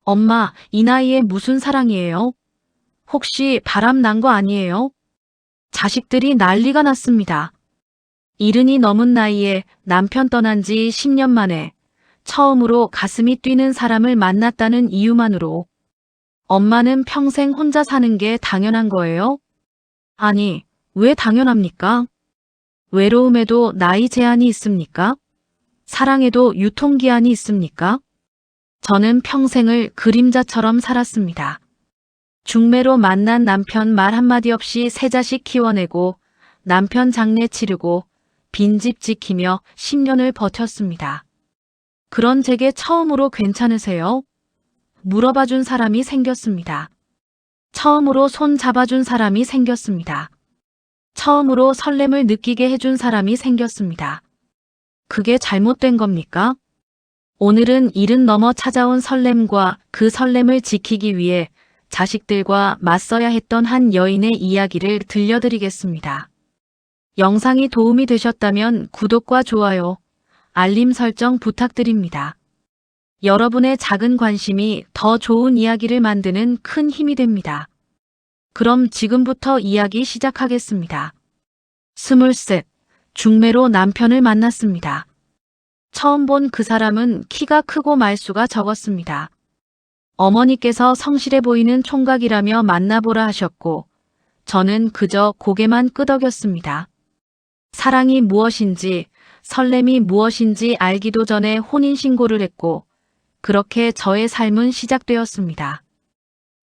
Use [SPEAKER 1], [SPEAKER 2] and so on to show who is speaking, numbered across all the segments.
[SPEAKER 1] 엄마, 이 나이에 무슨 사랑이에요? 혹시 바람 난 거 아니에요? 자식들이 난리가 났습니다. 이른이 넘은 나이에 남편 떠난 지 10년 만에 처음으로 가슴이 뛰는 사람을 만났다는 이유만으로 엄마는 평생 혼자 사는 게 당연한 거예요? 아니, 왜 당연합니까? 외로움에도 나이 제한이 있습니까? 사랑에도 유통기한이 있습니까? 저는 평생을 그림자처럼 살았습니다. 중매로 만난 남편 말 한마디 없이 세 자식 키워내고 남편 장례 치르고 빈집 지키며 10년을 버텼습니다. 그런 제게 처음으로 괜찮으세요? 물어봐준 사람이 생겼습니다. 처음으로 손 잡아준 사람이 생겼습니다. 처음으로 설렘을 느끼게 해준 사람이 생겼습니다. 그게 잘못된 겁니까? 오늘은 일은 넘어 찾아온 설렘과 그 설렘을 지키기 위해 자식들과 맞서야 했던 한 여인의 이야기를 들려드리겠습니다. 영상이 도움이 되셨다면 구독과 좋아요, 알림 설정 부탁드립니다. 여러분의 작은 관심이 더 좋은 이야기를 만드는 큰 힘이 됩니다. 그럼 지금부터 이야기 시작하겠습니다. 23. 중매로 남편을 만났습니다. 처음 본 그 사람은 키가 크고 말수가 적었습니다. 어머니께서 성실해 보이는 총각이라며 만나보라 하셨고 저는 그저 고개만 끄덕였습니다. 사랑이 무엇인지 설렘이 무엇인지 알기도 전에 혼인신고를 했고 그렇게 저의 삶은 시작되었습니다.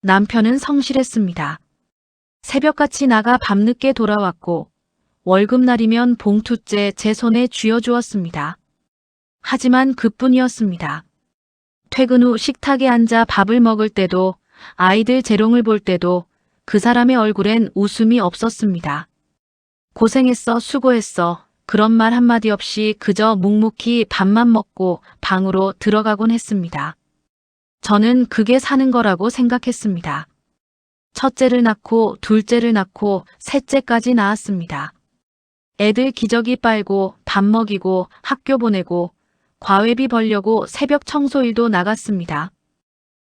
[SPEAKER 1] 남편은 성실했습니다. 새벽같이 나가 밤늦게 돌아왔고 월급날이면 봉투째 제 손에 쥐어주었습니다. 하지만 그뿐이었습니다. 퇴근 후 식탁에 앉아 밥을 먹을 때도 아이들 재롱을 볼 때도 그 사람의 얼굴엔 웃음이 없었습니다. 고생했어, 수고했어. 그런 말 한마디 없이 그저 묵묵히 밥만 먹고 방으로 들어가곤 했습니다. 저는 그게 사는 거라고 생각했습니다. 첫째를 낳고 둘째를 낳고 셋째까지 낳았습니다. 애들 기저귀 빨고 밥 먹이고 학교 보내고 과외비 벌려고 새벽 청소일도 나갔습니다.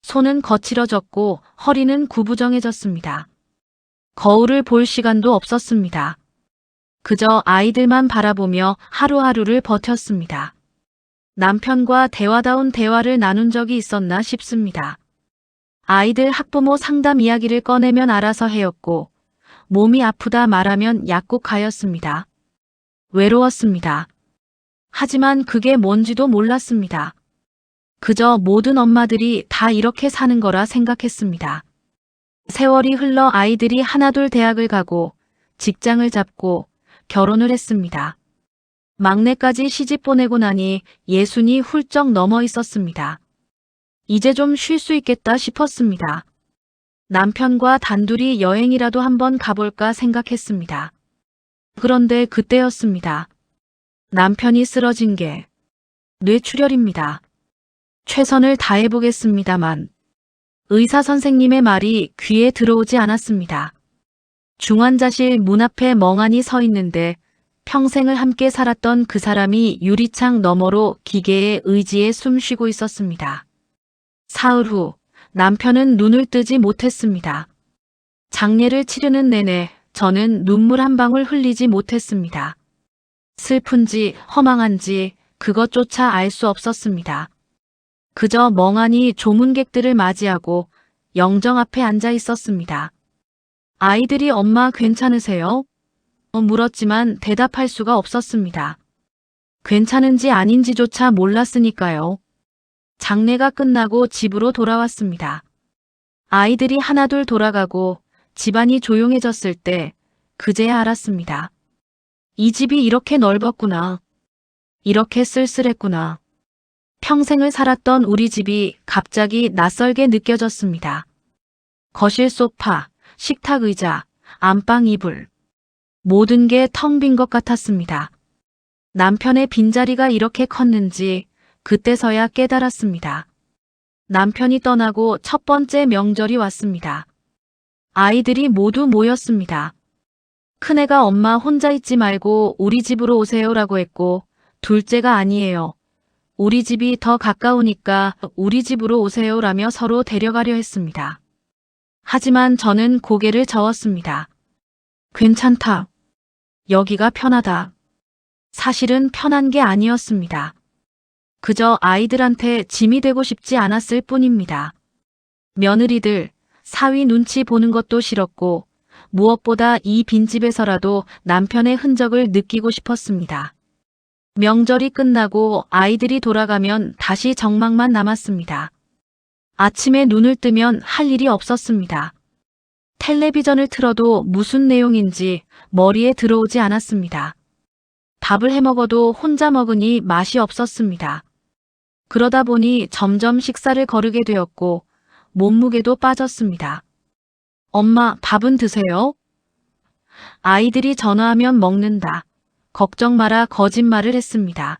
[SPEAKER 1] 손은 거칠어졌고 허리는 구부정해졌습니다. 거울을 볼 시간도 없었습니다. 그저 아이들만 바라보며 하루하루를 버텼습니다. 남편과 대화다운 대화를 나눈 적이 있었나 싶습니다. 아이들 학부모 상담 이야기를 꺼내면 알아서 해였고 몸이 아프다 말하면 약국 가였습니다. 외로웠습니다. 하지만 그게 뭔지도 몰랐습니다. 그저 모든 엄마들이 다 이렇게 사는 거라 생각했습니다. 세월이 흘러 아이들이 하나둘 대학을 가고 직장을 잡고 결혼을 했습니다. 막내까지 시집 보내고 나니 60이 훌쩍 넘어 있었습니다. 이제 좀 쉴 수 있겠다 싶었습니다. 남편과 단둘이 여행이라도 한번 가볼까 생각했습니다. 그런데 그때였습니다. 남편이 쓰러진 게 뇌출혈입니다. 최선을 다해보겠습니다만 의사 선생님의 말이 귀에 들어오지 않았습니다. 중환자실 문 앞에 멍하니 서 있는데 평생을 함께 살았던 그 사람이 유리창 너머로 기계의 의지에 숨쉬고 있었습니다. 사흘 후 남편은 눈을 뜨지 못했습니다. 장례를 치르는 내내 저는 눈물 한 방울 흘리지 못했습니다. 슬픈지 허망한지 그것조차 알 수 없었습니다. 그저 멍하니 조문객들을 맞이하고 영정 앞에 앉아 있었습니다. 아이들이 엄마 괜찮으세요? 물었지만 대답할 수가 없었습니다. 괜찮은지 아닌지조차 몰랐으니까요. 장례가 끝나고 집으로 돌아왔습니다. 아이들이 하나둘 돌아가고 집안이 조용해졌을 때 그제야 알았습니다. 이 집이 이렇게 넓었구나. 이렇게 쓸쓸했구나. 평생을 살았던 우리 집이 갑자기 낯설게 느껴졌습니다. 거실 소파, 식탁 의자, 안방 이불. 모든 게 텅 빈 것 같았습니다. 남편의 빈자리가 이렇게 컸는지 그때서야 깨달았습니다. 남편이 떠나고 첫 번째 명절이 왔습니다. 아이들이 모두 모였습니다. 큰애가 엄마 혼자 있지 말고 우리 집으로 오세요라고 했고 둘째가 아니에요. 우리 집이 더 가까우니까 우리 집으로 오세요라며 서로 데려가려 했습니다. 하지만 저는 고개를 저었습니다. 괜찮다. 여기가 편하다. 사실은 편한 게 아니었습니다. 그저 아이들한테 짐이 되고 싶지 않았을 뿐입니다. 며느리들, 사위 눈치 보는 것도 싫었고 무엇보다 이 빈집에서라도 남편의 흔적을 느끼고 싶었습니다. 명절이 끝나고 아이들이 돌아가면 다시 정막만 남았습니다. 아침에 눈을 뜨면 할 일이 없었습니다. 텔레비전을 틀어도 무슨 내용인지 머리에 들어오지 않았습니다. 밥을 해먹어도 혼자 먹으니 맛이 없었습니다. 그러다 보니 점점 식사를 거르게 되었고 몸무게도 빠졌습니다. 엄마, 밥은 드세요? 아이들이 전화하면 먹는다. 걱정 마라 거짓말을 했습니다.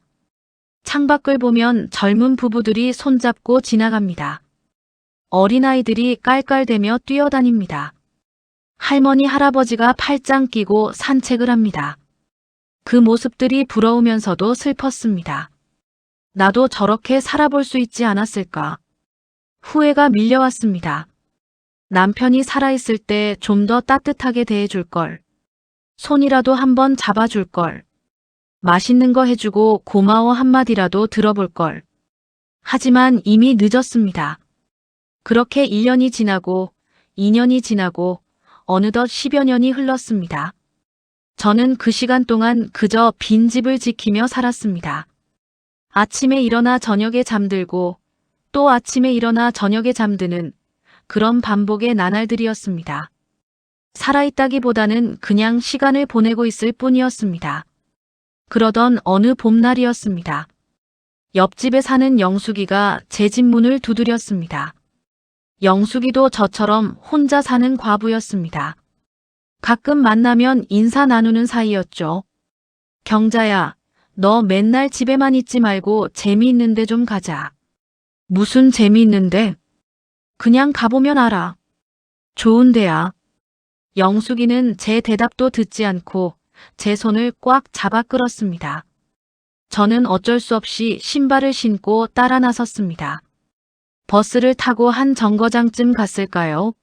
[SPEAKER 1] 창밖을 보면 젊은 부부들이 손잡고 지나갑니다. 어린아이들이 깔깔대며 뛰어다닙니다. 할머니, 할아버지가 팔짱 끼고 산책을 합니다. 그 모습들이 부러우면서도 슬펐습니다. 나도 저렇게 살아볼 수 있지 않았을까. 후회가 밀려왔습니다. 남편이 살아있을 때 좀 더 따뜻하게 대해줄 걸. 손이라도 한번 잡아줄 걸. 맛있는 거 해주고 고마워 한마디라도 들어볼 걸. 하지만 이미 늦었습니다. 그렇게 1년이 지나고 2년이 지나고 어느덧 10여 년이 흘렀습니다. 저는 그 시간 동안 그저 빈집을 지키며 살았습니다. 아침에 일어나 저녁에 잠들고 또 아침에 일어나 저녁에 잠드는 그런 반복의 나날들이었습니다. 살아있다기보다는 그냥 시간을 보내고 있을 뿐이었습니다. 그러던 어느 봄날이었습니다. 옆집에 사는 영숙이가 제 집 문을 두드렸습니다. 영숙이도 저처럼 혼자 사는 과부였습니다. 가끔 만나면 인사 나누는 사이였죠. 경자야, 너 맨날 집에만 있지 말고 재미있는데 좀 가자. 무슨 재미있는데? 그냥 가보면 알아. 좋은 데야. 영숙이는 제 대답도 듣지 않고 제 손을 꽉 잡아 끌었습니다. 저는 어쩔 수 없이 신발을 신고 따라 나섰습니다. 버스를 타고 한 정거장쯤 갔을까요?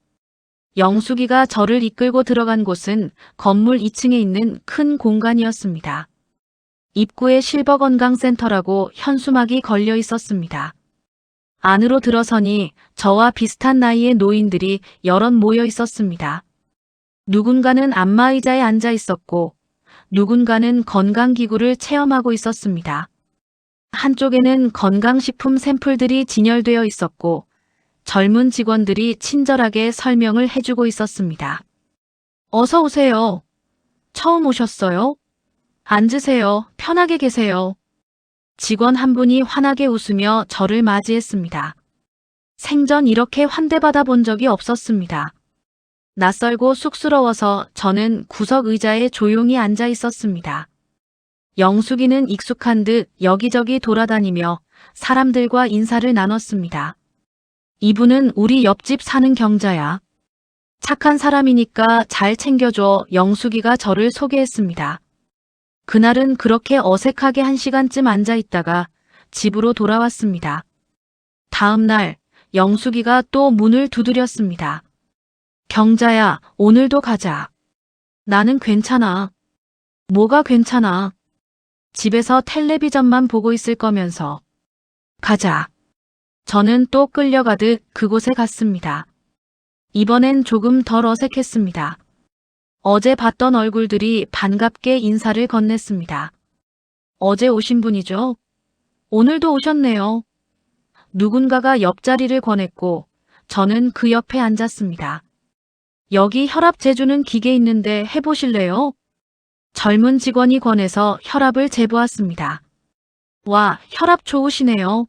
[SPEAKER 1] 영숙이가 저를 이끌고 들어간 곳은 건물 2층에 있는 큰 공간이었습니다. 입구에 실버건강센터라고 현수막이 걸려 있었습니다. 안으로 들어서니 저와 비슷한 나이의 노인들이 여럿 모여 있었습니다. 누군가는 안마의자에 앉아 있었고 누군가는 건강기구를 체험하고 있었습니다. 한쪽에는 건강식품 샘플들이 진열되어 있었고 젊은 직원들이 친절하게 설명을 해주고 있었습니다. 어서 오세요. 처음 오셨어요? 앉으세요. 편하게 계세요. 직원 한 분이 환하게 웃으며 저를 맞이했습니다. 생전 이렇게 환대받아 본 적이 없었습니다. 낯설고 쑥스러워서 저는 구석 의자에 조용히 앉아 있었습니다. 영숙이는 익숙한 듯 여기저기 돌아다니며 사람들과 인사를 나눴습니다. 이분은 우리 옆집 사는 경자야. 착한 사람이니까 잘 챙겨줘. 영숙이가 저를 소개했습니다. 그날은 그렇게 어색하게 1시간쯤 앉아 있다가 집으로 돌아왔습니다. 다음 날 영숙이가 또 문을 두드렸습니다. 경자야, 오늘도 가자. 나는 괜찮아. 뭐가 괜찮아? 집에서 텔레비전만 보고 있을 거면서. 가자. 저는 또 끌려가듯 그곳에 갔습니다. 이번엔 조금 덜 어색했습니다. 어제 봤던 얼굴들이 반갑게 인사를 건넸습니다. 어제 오신 분이죠? 오늘도 오셨네요. 누군가가 옆자리를 권했고 저는 그 옆에 앉았습니다. 여기 혈압 재주는 기계 있는데 해보실래요? 젊은 직원이 권해서 혈압을 재보았습니다. 와, 혈압 좋으시네요.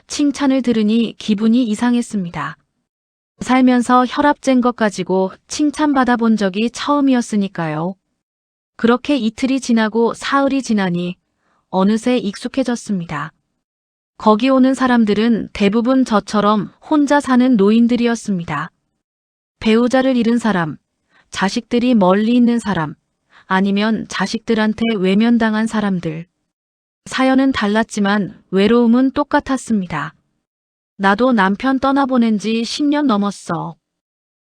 [SPEAKER 1] 칭찬을 들으니 기분이 이상했습니다. 살면서 혈압 잰 것 가지고 칭찬받아 본 적이 처음이었으니까요. 그렇게 이틀이 지나고 사흘이 지나니 어느새 익숙해졌습니다. 거기 오는 사람들은 대부분 저처럼 혼자 사는 노인들이었습니다. 배우자를 잃은 사람, 자식들이 멀리 있는 사람, 아니면 자식들한테 외면당한 사람들. 사연은 달랐지만 외로움은 똑같았습니다. 나도 남편 떠나보낸 지 10년 넘었어.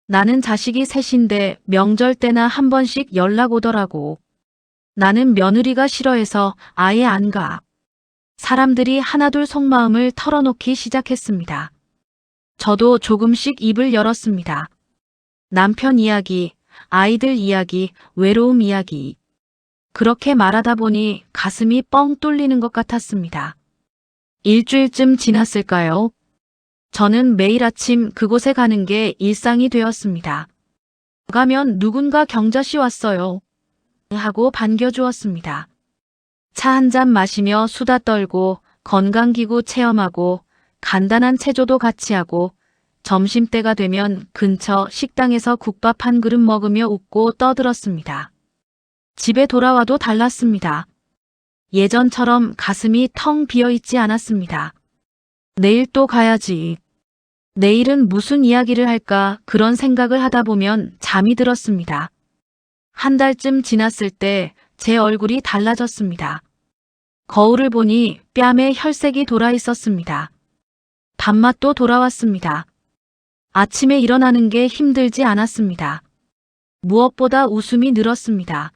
[SPEAKER 1] 나는 자식이 셋인데 명절 때나 한 번씩 연락 오더라고. 나는 며느리가 싫어해서 아예 안 가. 사람들이 하나둘 속마음을 털어놓기 시작했습니다. 저도 조금씩 입을 열었습니다. 남편 이야기, 아이들 이야기, 외로움 이야기. 그렇게 말하다 보니 가슴이 뻥 뚫리는 것 같았습니다. 일주일쯤 지났을까요? 저는 매일 아침 그곳에 가는 게 일상이 되었습니다. 가면 누군가 경자씨 왔어요. 하고 반겨주었습니다. 차 한 잔 마시며 수다 떨고 건강기구 체험하고 간단한 체조도 같이 하고 점심때가 되면 근처 식당에서 국밥 한 그릇 먹으며 웃고 떠들었습니다. 집에 돌아와도 달랐습니다. 예전처럼 가슴이 텅 비어 있지 않았습니다. 내일 또 가야지. 내일은 무슨 이야기를 할까 그런 생각을 하다 보면 잠이 들었습니다. 한 달쯤 지났을 때 제 얼굴이 달라졌습니다. 거울을 보니 뺨에 혈색이 돌아 있었습니다. 밥맛도 돌아왔습니다. 아침에 일어나는 게 힘들지 않았습니다. 무엇보다 웃음이 늘었습니다.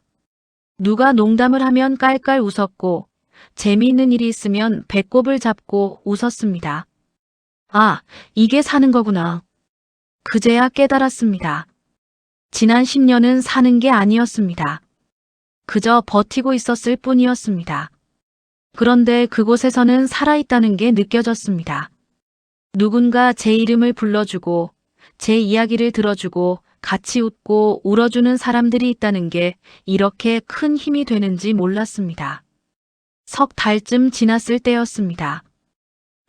[SPEAKER 1] 누가 농담을 하면 깔깔 웃었고 재미있는 일이 있으면 배꼽을 잡고 웃었습니다. 아, 이게 사는 거구나. 그제야 깨달았습니다. 지난 10년은 사는 게 아니었습니다. 그저 버티고 있었을 뿐이었습니다. 그런데 그곳에서는 살아있다는 게 느껴졌습니다. 누군가 제 이름을 불러주고 제 이야기를 들어주고 같이 웃고 울어주는 사람들이 있다는 게 이렇게 큰 힘이 되는지 몰랐습니다. 석 달쯤 지났을 때였습니다.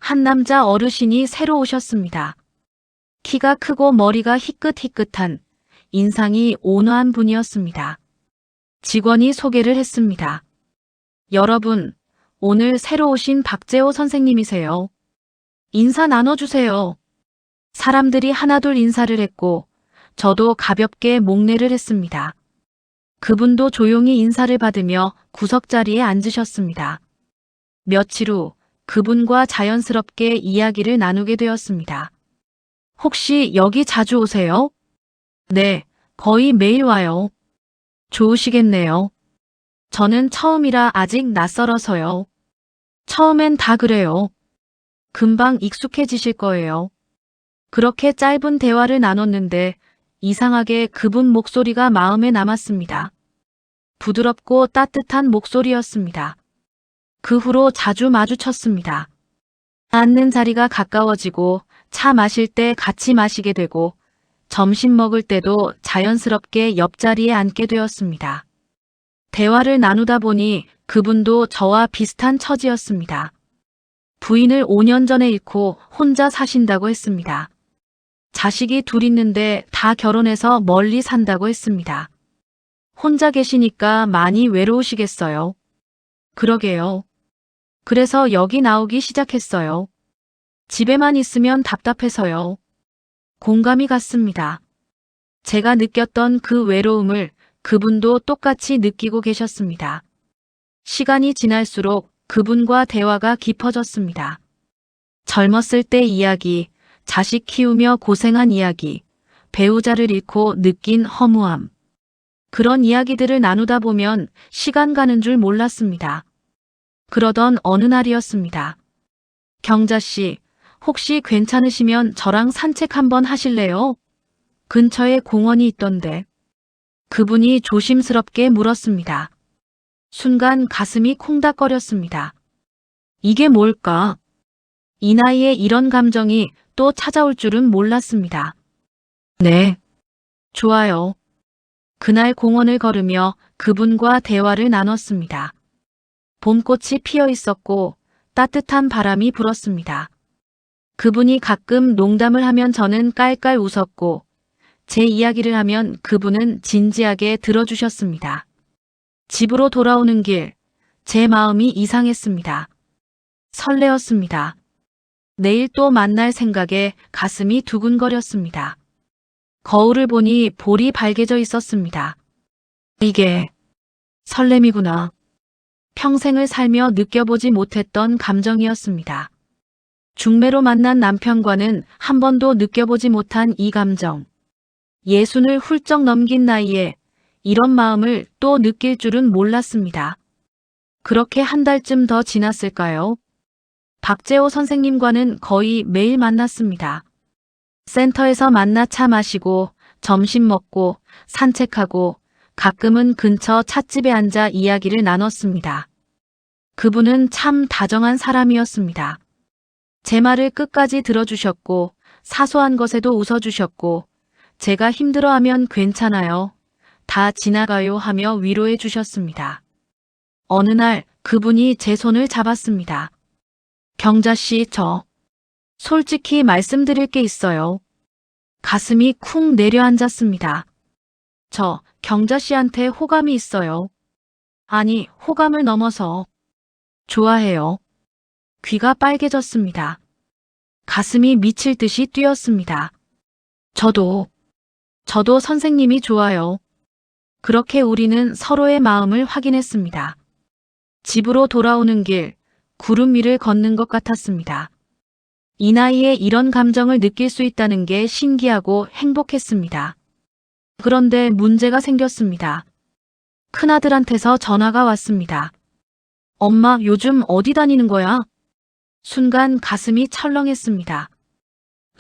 [SPEAKER 1] 한 남자 어르신이 새로 오셨습니다. 키가 크고 머리가 희끗희끗한 인상이 온화한 분이었습니다. 직원이 소개를 했습니다. 여러분, 오늘 새로 오신 박재호 선생님이세요. 인사 나눠주세요. 사람들이 하나둘 인사를 했고 저도 가볍게 목례를 했습니다. 그분도 조용히 인사를 받으며 구석자리에 앉으셨습니다. 며칠 후 그분과 자연스럽게 이야기를 나누게 되었습니다. 혹시 여기 자주 오세요? 네, 거의 매일 와요. 좋으시겠네요. 저는 처음이라 아직 낯설어서요. 처음엔 다 그래요. 금방 익숙해지실 거예요. 그렇게 짧은 대화를 나눴는데 이상하게 그분 목소리가 마음에 남았습니다. 부드럽고 따뜻한 목소리였습니다. 그 후로 자주 마주쳤습니다. 앉는 자리가 가까워지고 차 마실 때 같이 마시게 되고 점심 먹을 때도 자연스럽게 옆자리에 앉게 되었습니다. 대화를 나누다 보니 그분도 저와 비슷한 처지였습니다. 부인을 5년 전에 잃고 혼자 사신다고 했습니다. 자식이 둘 있는데 다 결혼해서 멀리 산다고 했습니다. 혼자 계시니까 많이 외로우시겠어요? 그러게요. 그래서 여기 나오기 시작했어요. 집에만 있으면 답답해서요. 공감이 갔습니다. 제가 느꼈던 그 외로움을 그분도 똑같이 느끼고 계셨습니다. 시간이 지날수록 그분과 대화가 깊어졌습니다. 젊었을 때 이야기, 자식 키우며 고생한 이야기, 배우자를 잃고 느낀 허무함. 그런 이야기들을 나누다 보면 시간 가는 줄 몰랐습니다. 그러던 어느 날이었습니다. 경자씨, 혹시 괜찮으시면 저랑 산책 한번 하실래요? 근처에 공원이 있던데. 그분이 조심스럽게 물었습니다. 순간 가슴이 콩닥거렸습니다. 이게 뭘까? 이 나이에 이런 감정이 또 찾아올 줄은 몰랐습니다. 네. 좋아요. 그날 공원을 걸으며 그분과 대화를 나눴습니다. 봄꽃이 피어 있었고 따뜻한 바람이 불었습니다. 그분이 가끔 농담을 하면 저는 깔깔 웃었고 제 이야기를 하면 그분은 진지하게 들어주셨습니다. 집으로 돌아오는 길, 제 마음이 이상했습니다. 설레었습니다. 내일 또 만날 생각에 가슴이 두근거렸습니다. 거울을 보니 볼이 발개져 있었습니다. 이게 설렘이구나. 평생을 살며 느껴보지 못했던 감정이었습니다. 중매로 만난 남편과는 한 번도 느껴보지 못한 이 감정. 60을 훌쩍 넘긴 나이에 이런 마음을 또 느낄 줄은 몰랐습니다. 그렇게 한 달쯤 더 지났을까요? 박재호 선생님과는 거의 매일 만났습니다. 센터에서 만나 차 마시고 점심 먹고 산책하고 가끔은 근처 찻집에 앉아 이야기를 나눴습니다. 그분은 참 다정한 사람이었습니다. 제 말을 끝까지 들어주셨고 사소한 것에도 웃어주셨고 제가 힘들어하면 괜찮아요. 다 지나가요 하며 위로해 주셨습니다. 어느 날 그분이 제 손을 잡았습니다. 경자 씨, 저 솔직히 말씀드릴 게 있어요. 가슴이 쿵 내려앉았습니다. 저 경자 씨한테 호감이 있어요. 아니, 호감을 넘어서 좋아해요. 귀가 빨개졌습니다. 가슴이 미칠 듯이 뛰었습니다. 저도 선생님이 좋아요. 그렇게 우리는 서로의 마음을 확인했습니다. 집으로 돌아오는 길, 구름 위를 걷는 것 같았습니다. 이 나이에 이런 감정을 느낄 수 있다는 게 신기하고 행복했습니다. 그런데 문제가 생겼습니다. 큰아들한테서 전화가 왔습니다. 엄마, 요즘 어디 다니는 거야? 순간 가슴이 철렁했습니다.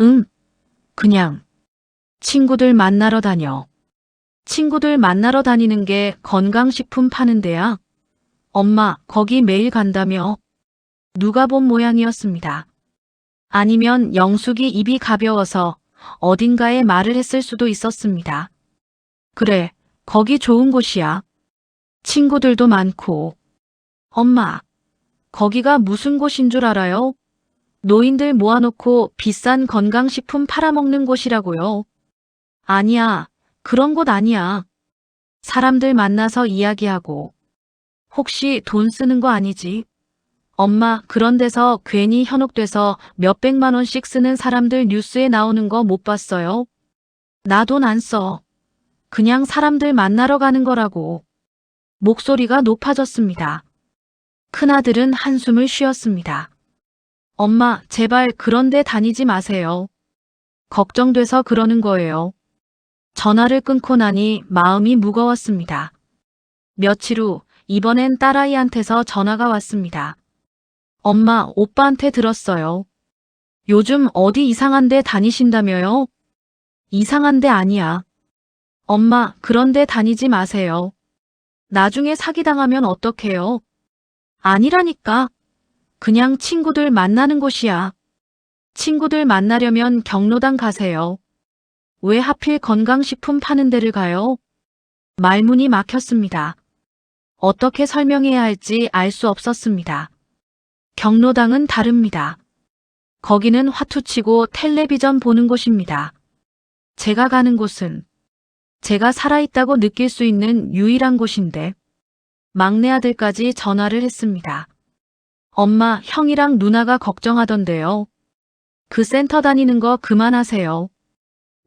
[SPEAKER 1] 응, 그냥 친구들 만나러 다녀. 친구들 만나러 다니는 게 건강식품 파는 데야? 엄마, 거기 매일 간다며? 누가 본 모양이었습니다. 아니면 영숙이 입이 가벼워서 어딘가에 말을 했을 수도 있었습니다. 그래, 거기 좋은 곳이야. 친구들도 많고. 엄마, 거기가 무슨 곳인 줄 알아요? 노인들 모아놓고 비싼 건강식품 팔아먹는 곳이라고요. 아니야, 그런 곳 아니야. 사람들 만나서 이야기하고. 혹시 돈 쓰는 거 아니지? 엄마, 그런 데서 괜히 현혹돼서 몇백만 원씩 쓰는 사람들 뉴스에 나오는 거 못 봤어요? 나 돈 안 써. 그냥 사람들 만나러 가는 거라고. 목소리가 높아졌습니다. 큰아들은 한숨을 쉬었습니다. 엄마, 제발 그런 데 다니지 마세요. 걱정돼서 그러는 거예요. 전화를 끊고 나니 마음이 무거웠습니다. 며칠 후 이번엔 딸아이한테서 전화가 왔습니다. 엄마, 오빠한테 들었어요. 요즘 어디 이상한 데 다니신다며요? 이상한 데 아니야. 엄마, 그런 데 다니지 마세요. 나중에 사기당하면 어떡해요? 아니라니까. 그냥 친구들 만나는 곳이야. 친구들 만나려면 경로당 가세요. 왜 하필 건강식품 파는 데를 가요? 말문이 막혔습니다. 어떻게 설명해야 할지 알 수 없었습니다. 경로당은 다릅니다. 거기는 화투치고 텔레비전 보는 곳입니다. 제가 가는 곳은 제가 살아있다고 느낄 수 있는 유일한 곳인데 막내 아들까지 전화를 했습니다. 엄마, 형이랑 누나가 걱정하던데요. 그 센터 다니는 거 그만하세요.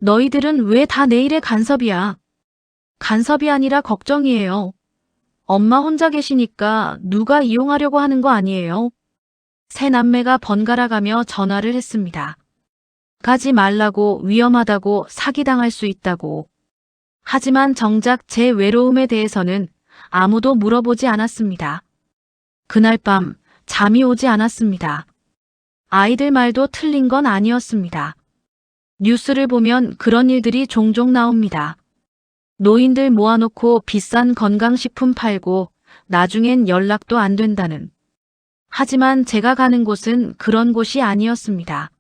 [SPEAKER 1] 너희들은 왜 다 내일의 간섭이야? 간섭이 아니라 걱정이에요. 엄마 혼자 계시니까 누가 이용하려고 하는 거 아니에요? 새 남매가 번갈아 가며 전화를 했습니다. 가지 말라고, 위험하다고, 사기당할 수 있다고. 하지만 정작 제 외로움에 대해서는 아무도 물어보지 않았습니다. 그날 밤 잠이 오지 않았습니다. 아이들 말도 틀린 건 아니었습니다. 뉴스를 보면 그런 일들이 종종 나옵니다. 노인들 모아놓고 비싼 건강식품 팔고 나중엔 연락도 안 된다는. 하지만 제가 가는 곳은 그런 곳이 아니었습니다.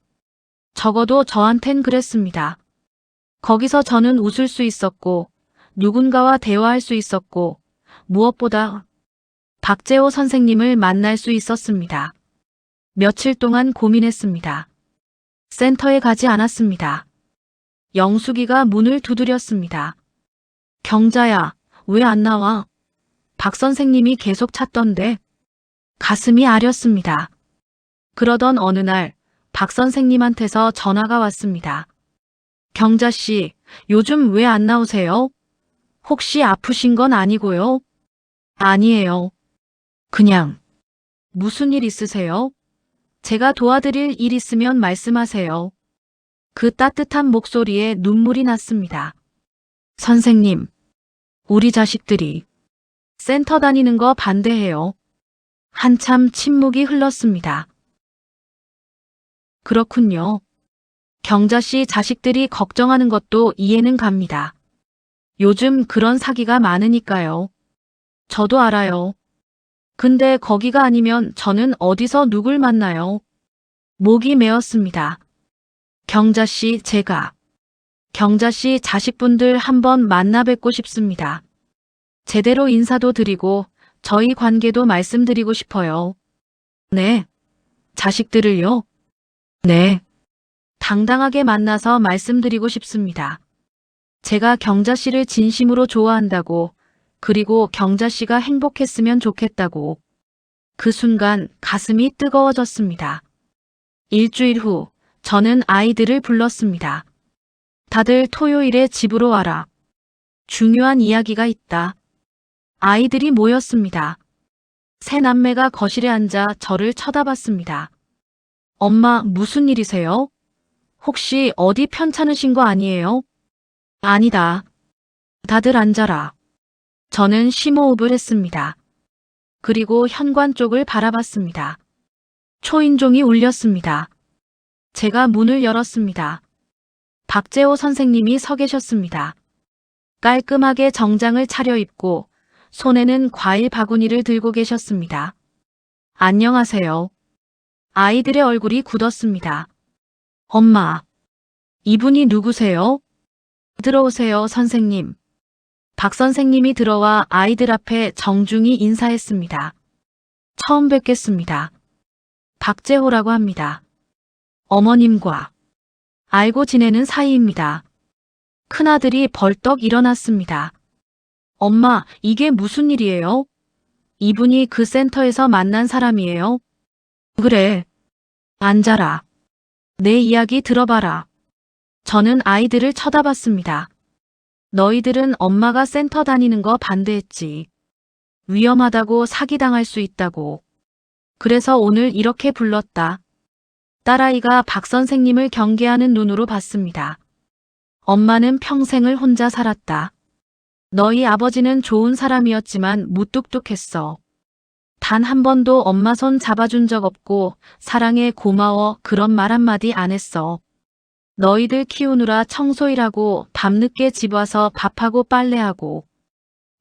[SPEAKER 1] 적어도 저한텐 그랬습니다. 거기서 저는 웃을 수 있었고 누군가와 대화할 수 있었고 무엇보다 박재호 선생님을 만날 수 있었습니다. 며칠 동안 고민했습니다. 센터에 가지 않았습니다. 영숙이가 문을 두드렸습니다. 경자야, 왜 안 나와? 박 선생님이 계속 찾던데. 가슴이 아렸습니다. 그러던 어느 날 박 선생님한테서 전화가 왔습니다. 경자 씨, 요즘 왜 안 나오세요? 혹시 아프신 건 아니고요? 아니에요. 그냥. 무슨 일 있으세요? 제가 도와드릴 일 있으면 말씀하세요. 그 따뜻한 목소리에 눈물이 났습니다. 선생님, 우리 자식들이 센터 다니는 거 반대해요. 한참 침묵이 흘렀습니다. 그렇군요. 경자 씨 자식들이 걱정하는 것도 이해는 갑니다. 요즘 그런 사기가 많으니까요. 저도 알아요. 근데 거기가 아니면 저는 어디서 누굴 만나요? 목이 메었습니다. 경자 씨, 경자 씨 자식분들 한번 만나 뵙고 싶습니다. 제대로 인사도 드리고 저희 관계도 말씀드리고 싶어요. 네. 자식들을요? 네. 당당하게 만나서 말씀드리고 싶습니다. 제가 경자 씨를 진심으로 좋아한다고, 그리고 경자 씨가 행복했으면 좋겠다고. 그 순간 가슴이 뜨거워졌습니다. 일주일 후, 저는 아이들을 불렀습니다. 다들 토요일에 집으로 와라. 중요한 이야기가 있다. 아이들이 모였습니다. 새 남매가 거실에 앉아 저를 쳐다봤습니다. 엄마, 무슨 일이세요? 혹시 어디 편찮으신 거 아니에요? 아니다. 다들 앉아라. 저는 심호흡을 했습니다. 그리고 현관 쪽을 바라봤습니다. 초인종이 울렸습니다. 제가 문을 열었습니다. 박재호 선생님이 서 계셨습니다. 깔끔하게 정장을 차려입고 손에는 과일 바구니를 들고 계셨습니다. 안녕하세요. 아이들의 얼굴이 굳었습니다. 엄마, 이분이 누구세요? 들어오세요, 선생님. 박 선생님이 들어와 아이들 앞에 정중히 인사했습니다. 처음 뵙겠습니다. 박재호라고 합니다. 어머님과 알고 지내는 사이입니다. 큰아들이 벌떡 일어났습니다. 엄마, 이게 무슨 일이에요? 이분이 그 센터에서 만난 사람이에요? 그래. 앉아라. 내 이야기 들어봐라. 저는 아이들을 쳐다봤습니다. 너희들은 엄마가 센터 다니는 거 반대했지. 위험하다고 사기당할 수 있다고. 그래서 오늘 이렇게 불렀다. 딸아이가 박 선생님을 경계하는 눈으로 봤습니다. 엄마는 평생을 혼자 살았다. 너희 아버지는 좋은 사람이었지만 무뚝뚝했어. 단 한 번도 엄마 손 잡아준 적 없고 사랑해 고마워 그런 말 한마디 안 했어. 너희들 키우느라 청소일하고 밤늦게 집 와서 밥하고 빨래하고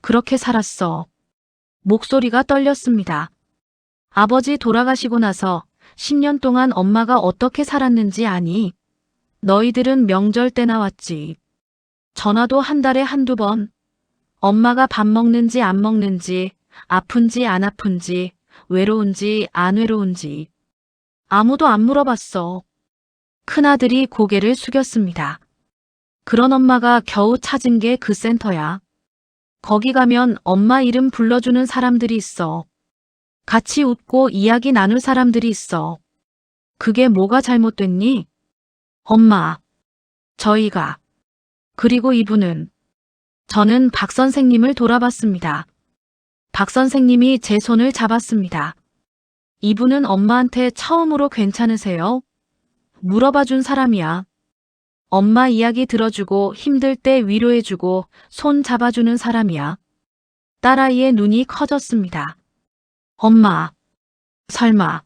[SPEAKER 1] 그렇게 살았어. 목소리가 떨렸습니다. 아버지 돌아가시고 나서 10년 동안 엄마가 어떻게 살았는지 아니? 너희들은 명절 때나 왔지. 전화도 한 달에 한두 번. 엄마가 밥 먹는지 안 먹는지, 아픈지 안 아픈지, 외로운지 안 외로운지. 아무도 안 물어봤어. 큰아들이 고개를 숙였습니다. 그런 엄마가 겨우 찾은 게 그 센터야. 거기 가면 엄마 이름 불러주는 사람들이 있어. 같이 웃고 이야기 나눌 사람들이 있어. 그게 뭐가 잘못됐니? 엄마, 저희가. 그리고 이분은. 저는 박 선생님을 돌아봤습니다. 박 선생님이 제 손을 잡았습니다. 이분은 엄마한테 처음으로 괜찮으세요? 물어봐준 사람이야. 엄마 이야기 들어주고 힘들 때 위로해주고 손 잡아주는 사람이야. 딸아이의 눈이 커졌습니다. 엄마, 설마.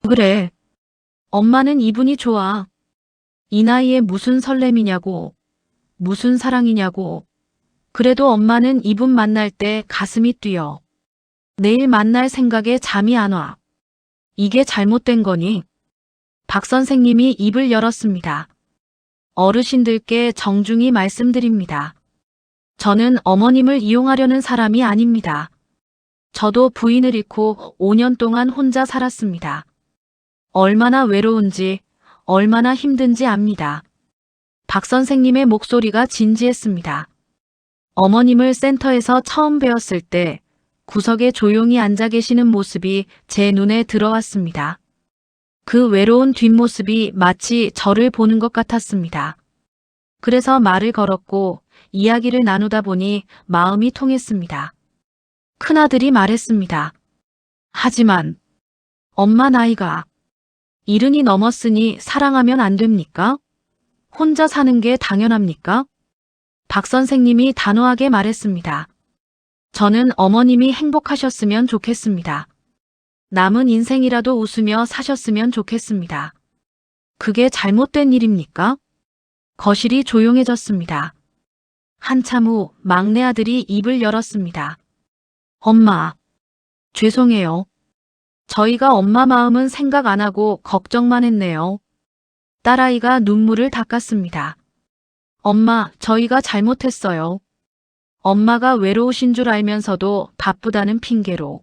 [SPEAKER 1] 그래. 엄마는 이분이 좋아. 이 나이에 무슨 설렘이냐고. 무슨 사랑이냐고. 그래도 엄마는 이분 만날 때 가슴이 뛰어. 내일 만날 생각에 잠이 안 와. 이게 잘못된 거니? 박 선생님이 입을 열었습니다. 어르신들께 정중히 말씀드립니다. 저는 어머님을 이용하려는 사람이 아닙니다. 저도 부인을 잃고 5년 동안 혼자 살았습니다. 얼마나 외로운지, 얼마나 힘든지 압니다. 박 선생님의 목소리가 진지했습니다. 어머님을 센터에서 처음 뵈었을 때 구석에 조용히 앉아 계시는 모습이 제 눈에 들어왔습니다. 그 외로운 뒷모습이 마치 저를 보는 것 같았습니다. 그래서 말을 걸었고 이야기를 나누다 보니 마음이 통했습니다. 큰아들이 말했습니다. 하지만 엄마 나이가 70이 넘었으니 사랑하면 안 됩니까? 혼자 사는 게 당연합니까? 박 선생님이 단호하게 말했습니다. 저는 어머님이 행복하셨으면 좋겠습니다. 남은 인생이라도 웃으며 사셨으면 좋겠습니다. 그게 잘못된 일입니까? 거실이 조용해졌습니다. 한참 후 막내 아들이 입을 열었습니다. 엄마, 죄송해요. 저희가 엄마 마음은 생각 안 하고 걱정만 했네요. 딸아이가 눈물을 닦았습니다. 엄마, 저희가 잘못했어요. 엄마가 외로우신 줄 알면서도 바쁘다는 핑계로.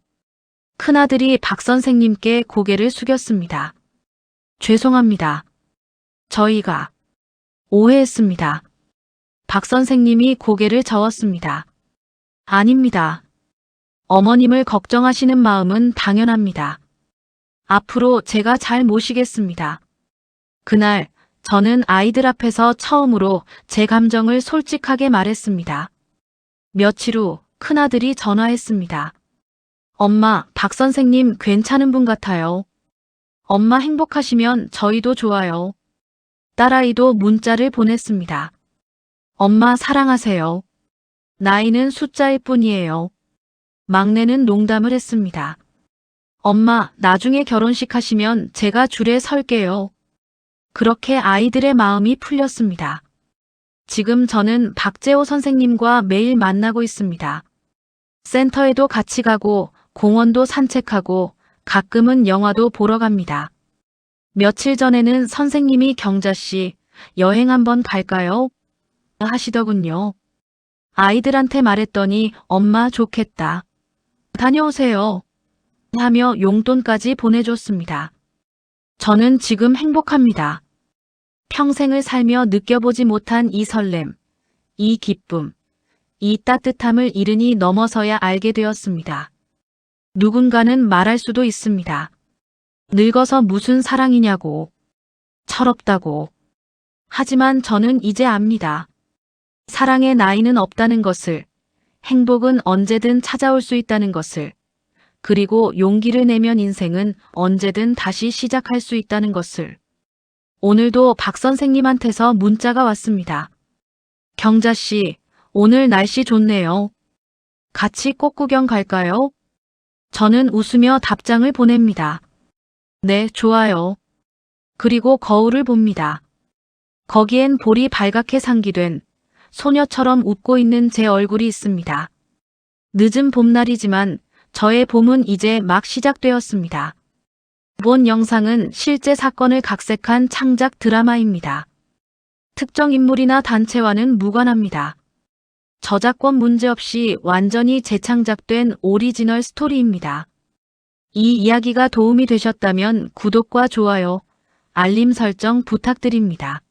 [SPEAKER 1] 큰아들이 박 선생님께 고개를 숙였습니다. 죄송합니다. 저희가 오해했습니다. 박 선생님이 고개를 저었습니다. 아닙니다. 어머님을 걱정하시는 마음은 당연합니다. 앞으로 제가 잘 모시겠습니다. 그날 저는 아이들 앞에서 처음으로 제 감정을 솔직하게 말했습니다. 며칠 후 큰아들이 전화했습니다. 엄마, 박 선생님 괜찮은 분 같아요. 엄마 행복하시면 저희도 좋아요. 딸아이도 문자를 보냈습니다. 엄마 사랑하세요. 나이는 숫자일 뿐이에요. 막내는 농담을 했습니다. 엄마, 나중에 결혼식 하시면 제가 줄에 설게요. 그렇게 아이들의 마음이 풀렸습니다. 지금 저는 박재호 선생님과 매일 만나고 있습니다. 센터에도 같이 가고 공원도 산책하고 가끔은 영화도 보러 갑니다. 며칠 전에는 선생님이 경자씨, 여행 한번 갈까요? 하시더군요. 아이들한테 말했더니 엄마 좋겠다. 다녀오세요. 하며 용돈까지 보내줬습니다. 저는 지금 행복합니다. 평생을 살며 느껴보지 못한 이 설렘, 이 기쁨, 이 따뜻함을 이른이 넘어서야 알게 되었습니다. 누군가는 말할 수도 있습니다. 늙어서 무슨 사랑이냐고, 철없다고. 하지만 저는 이제 압니다. 사랑의 나이는 없다는 것을, 행복은 언제든 찾아올 수 있다는 것을, 그리고 용기를 내면 인생은 언제든 다시 시작할 수 있다는 것을. 오늘도 박 선생님한테서 문자가 왔습니다. 경자씨, 오늘 날씨 좋네요. 같이 꽃 구경 갈까요? 저는 웃으며 답장을 보냅니다. 네, 좋아요. 그리고 거울을 봅니다. 거기엔 볼이 발갛게 상기된 소녀처럼 웃고 있는 제 얼굴이 있습니다. 늦은 봄날이지만 저의 봄은 이제 막 시작되었습니다. 본 영상은 실제 사건을 각색한 창작 드라마입니다. 특정 인물이나 단체와는 무관합니다. 저작권 문제 없이 완전히 재창작된 오리지널 스토리입니다. 이 이야기가 도움이 되셨다면 구독과 좋아요, 알림 설정 부탁드립니다.